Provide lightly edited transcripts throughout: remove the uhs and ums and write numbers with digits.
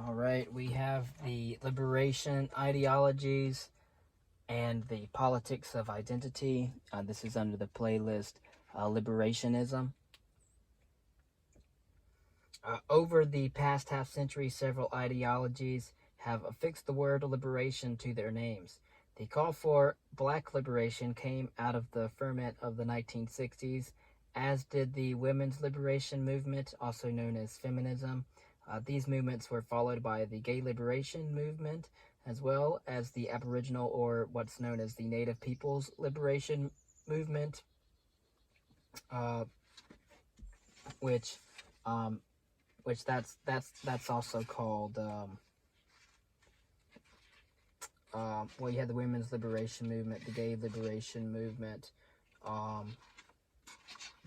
All right, we have the liberation ideologies and the politics of identity. This is under the playlist Liberationism. Over the past half century, several ideologies have affixed the word liberation to their names. The call for black liberation came out of the ferment of the 1960s, as did the women's liberation movement, also known as feminism. These movements were followed by the gay liberation movement, as well as the Aboriginal, or what's known as the Native Peoples Liberation Movement, which that's also called well, you had the women's liberation movement, the gay liberation movement,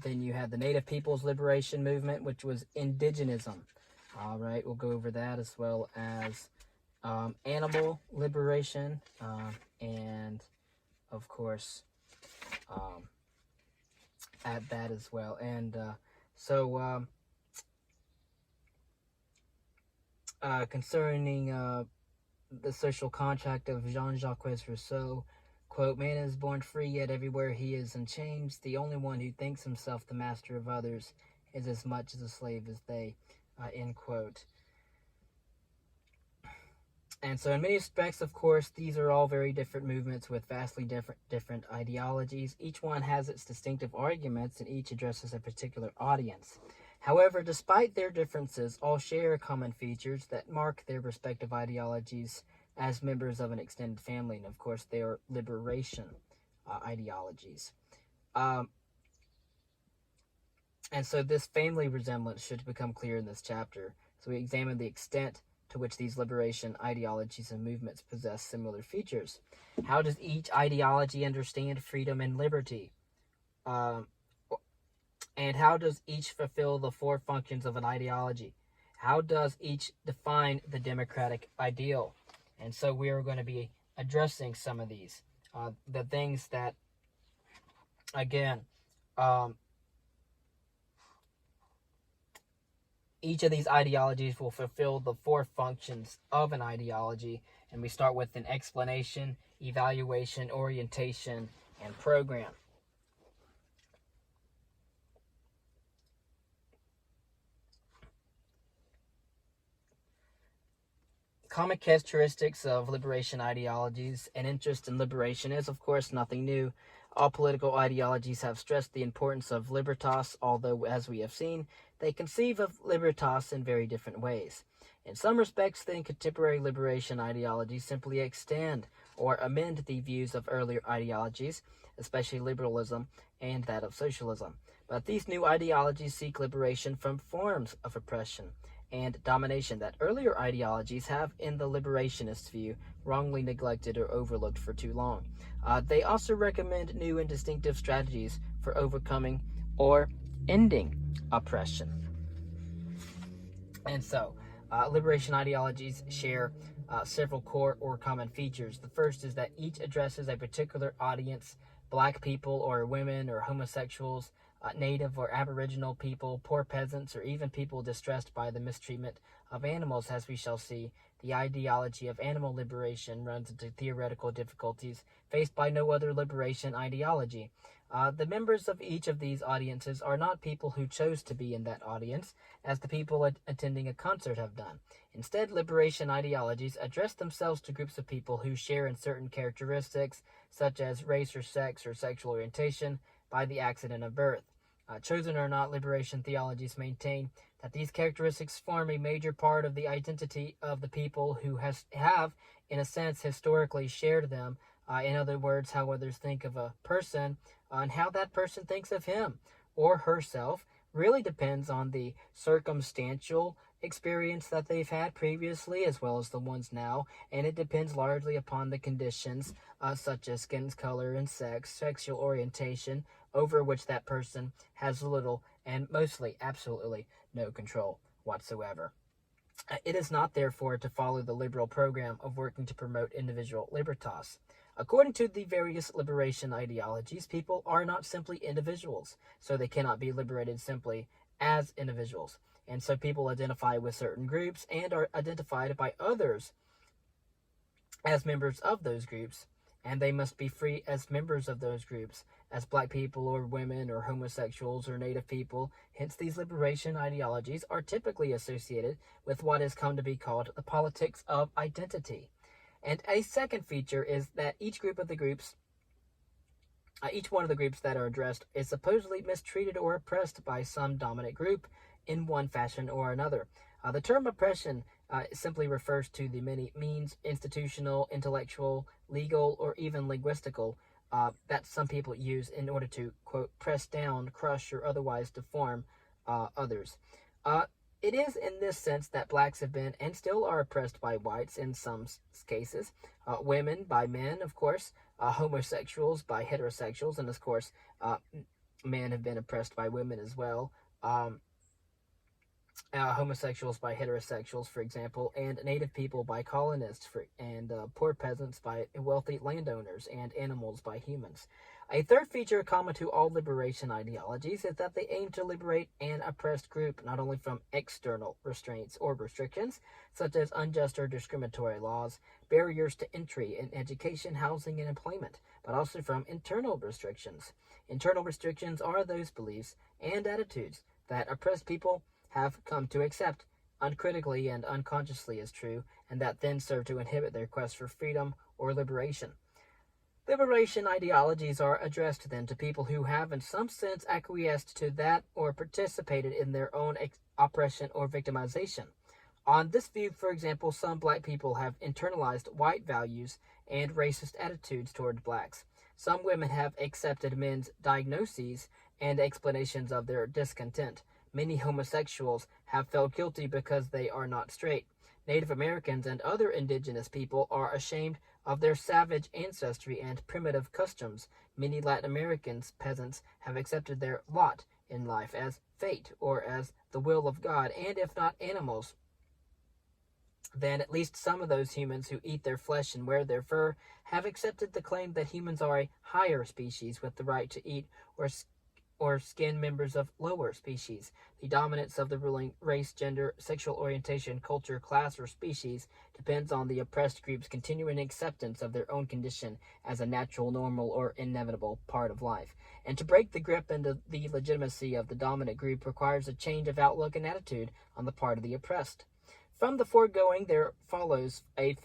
then you had the Native Peoples Liberation Movement, which was indigenism. All right, we'll go over that, as well as animal liberation, and of course add that as well. And concerning the social contract of Jean-Jacques Rousseau, quote, "Man is born free, yet everywhere he is in chains. The only one who thinks himself the master of others is as much as a slave as they," end quote. And so in many respects, of course, these are all very different movements with vastly different ideologies. Each one has its distinctive arguments, and each addresses a particular audience. However, despite their differences, all share common features that mark their respective ideologies as members of an extended family, and of course, they are liberation ideologies. And so this family resemblance should become clear in this chapter. So we examine the extent to which these liberation ideologies and movements possess similar features. How does each ideology understand freedom and liberty? And how does each fulfill the four functions of an ideology? How does each define the democratic ideal? And so we are going to be addressing some of these. The things that, again, each of these ideologies will fulfill the four functions of an ideology, and we start with an explanation, evaluation, orientation, and program. Common characteristics of liberation ideologies. An interest in liberation is, of course, nothing new. All political ideologies have stressed the importance of libertas, although, as we have seen, they conceive of libertas in very different ways. In some respects, then, contemporary liberation ideologies simply extend or amend the views of earlier ideologies, especially liberalism and that of socialism. But these new ideologies seek liberation from forms of oppression and domination that earlier ideologies have, in the liberationist view, wrongly neglected or overlooked for too long. They also recommend new and distinctive strategies for overcoming or ending oppression. And so, liberation ideologies share several core or common features. The first is that each addresses a particular audience: black people or women or homosexuals, native or aboriginal people, poor peasants, or even people distressed by the mistreatment of animals. As we shall see, the ideology of animal liberation runs into theoretical difficulties faced by no other liberation ideology. The members of each of these audiences are not people who chose to be in that audience, as the people attending a concert have done. Instead, liberation ideologies address themselves to groups of people who share in certain characteristics, such as race or sexual orientation, by the accident of birth. Chosen or not, liberation theologies maintain that these characteristics form a major part of the identity of the people who have, in a sense, historically shared them. In other words, how others think of a person and how that person thinks of him or herself really depends on the circumstantial experience that they've had previously, as well as the ones now, and it depends largely upon the conditions such as skin color and sex, sexual orientation, over which that person has little and mostly absolutely no control whatsoever. It is not, therefore, to follow the liberal program of working to promote individual libertas. According to the various liberation ideologies, people are not simply individuals, so they cannot be liberated simply as individuals. And so people identify with certain groups and are identified by others as members of those groups, and they must be free as members of those groups, as black people or women or homosexuals or native people. Hence, these liberation ideologies are typically associated with what has come to be called the politics of identity. And a second feature is that each one of the groups that are addressed is supposedly mistreated or oppressed by some dominant group in one fashion or another. The term oppression simply refers to the many means, institutional, intellectual, legal, or even linguistical, that some people use in order to, quote, press down, crush, or otherwise deform others. It is in this sense that blacks have been and still are oppressed by whites in some cases, women by men, of course, homosexuals by heterosexuals, and of course, men have been oppressed by women as well. Homosexuals by heterosexuals, for example, and native people by colonists, and poor peasants by wealthy landowners, and animals by humans. A third feature common to all liberation ideologies is that they aim to liberate an oppressed group not only from external restraints or restrictions, such as unjust or discriminatory laws, barriers to entry in education, housing, and employment, but also from internal restrictions. Internal restrictions are those beliefs and attitudes that oppressed people have come to accept uncritically and unconsciously as true, and that then serve to inhibit their quest for freedom or liberation. Liberation ideologies are addressed then to people who have in some sense acquiesced to that or participated in their own oppression or victimization. On this view, for example, some black people have internalized white values and racist attitudes toward blacks. Some women have accepted men's diagnoses and explanations of their discontent. Many homosexuals have felt guilty because they are not straight. Native Americans and other indigenous people are ashamed of their savage ancestry and primitive customs. Many Latin Americans peasants have accepted their lot in life as fate or as the will of God, and if not animals, then at least some of those humans who eat their flesh and wear their fur have accepted the claim that humans are a higher species with the right to eat or skin members of lower species. The dominance of the ruling race, gender, sexual orientation, culture, class, or species depends on the oppressed group's continuing acceptance of their own condition as a natural, normal, or inevitable part of life. And to break the grip into the legitimacy of the dominant group requires a change of outlook and attitude on the part of the oppressed. From the foregoing, there follows a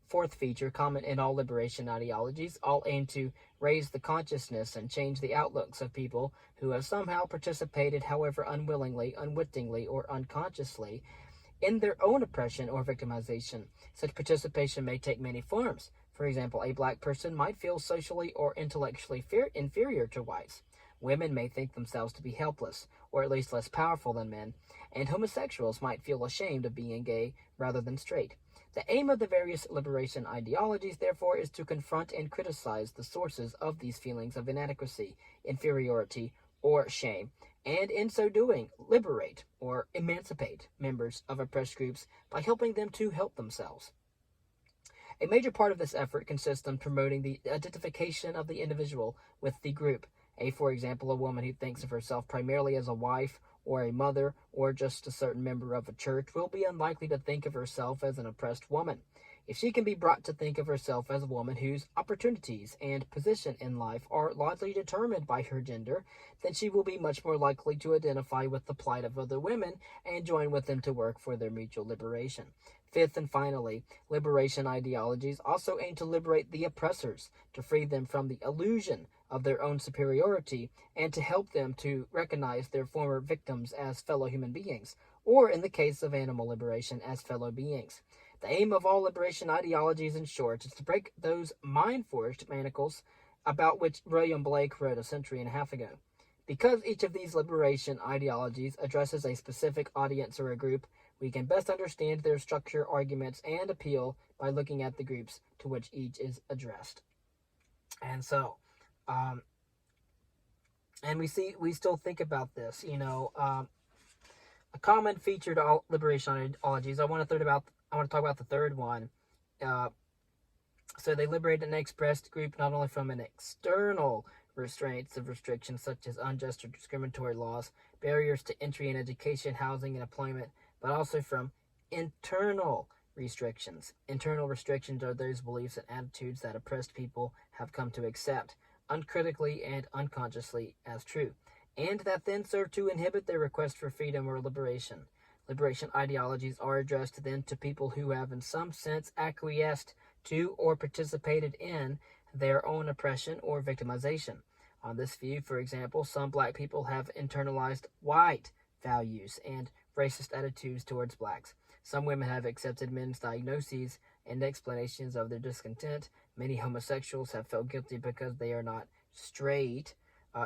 fourth feature common in all liberation ideologies, all aim to raise the consciousness and change the outlooks of people who have somehow participated, however unwillingly, unwittingly, or unconsciously, in their own oppression or victimization. Such participation may take many forms. For example, a black person might feel socially or intellectually inferior to whites. Women may think themselves to be helpless, or at least less powerful than men, and homosexuals might feel ashamed of being gay rather than straight. The aim of the various liberation ideologies, therefore, is to confront and criticize the sources of these feelings of inadequacy, inferiority, or shame, and in so doing, liberate or emancipate members of oppressed groups by helping them to help themselves. A major part of this effort consists in promoting the identification of the individual with the group. For example, a woman who thinks of herself primarily as a wife or a mother or just a certain member of a church will be unlikely to think of herself as an oppressed woman. If she can be brought to think of herself as a woman whose opportunities and position in life are largely determined by her gender, then she will be much more likely to identify with the plight of other women and join with them to work for their mutual liberation. Fifth and finally, liberation ideologies also aim to liberate the oppressors, to free them from the illusion of their own superiority, and to help them to recognize their former victims as fellow human beings, or in the case of animal liberation, as fellow beings. The aim of all liberation ideologies, in short, is to break those mind-forged manacles about which William Blake wrote a century and a half ago. Because each of these liberation ideologies addresses a specific audience or a group, we can best understand their structure, arguments, and appeal by looking at the groups to which each is addressed. And so, and we still think about this, a common feature to all liberation ideologies. I want to talk about the third one. So they liberated an expressed group not only from an external restraints of restrictions such as unjust or discriminatory laws, barriers to entry in education, housing, and employment, but also from internal restrictions. Internal restrictions are those beliefs and attitudes that oppressed people have come to accept uncritically and unconsciously as true, and that then serve to inhibit their request for freedom or liberation. Liberation ideologies are addressed then to people who have in some sense acquiesced to or participated in their own oppression or victimization. On this view, for example, some black people have internalized white values and racist attitudes towards blacks. Some women have accepted men's diagnoses and explanations of their discontent. Many homosexuals have felt guilty because they are not straight.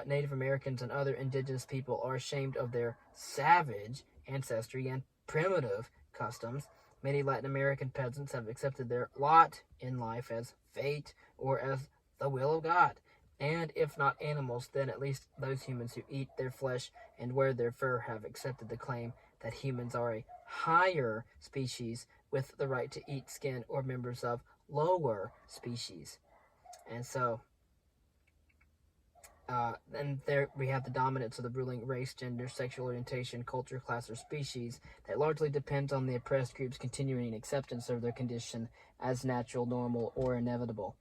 Native Americans and other indigenous people are ashamed of their savage ancestry and primitive customs. Many Latin American peasants have accepted their lot in life as fate or as the will of God. And if not animals, then at least those humans who eat their flesh and wear their fur have accepted the claim that humans are a higher species with the right to eat skin or members of lower species. And so, and there we have the dominance of the ruling race, gender, sexual orientation, culture, class, or species that largely depends on the oppressed group's continuing acceptance of their condition as natural, normal, or inevitable.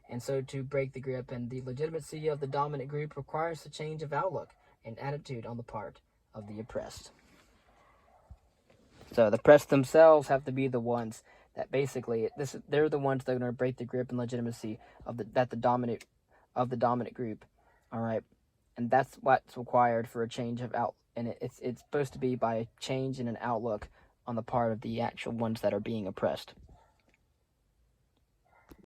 And so to break the grip and the legitimacy of the dominant group requires a change of outlook and attitude on the part of the oppressed. So the oppressed themselves have to be the ones that basically they're the ones that are going to break the grip and legitimacy of the dominant group. All right, and that's what's required for a change of and it's supposed to be by a change in an outlook on the part of the actual ones that are being oppressed.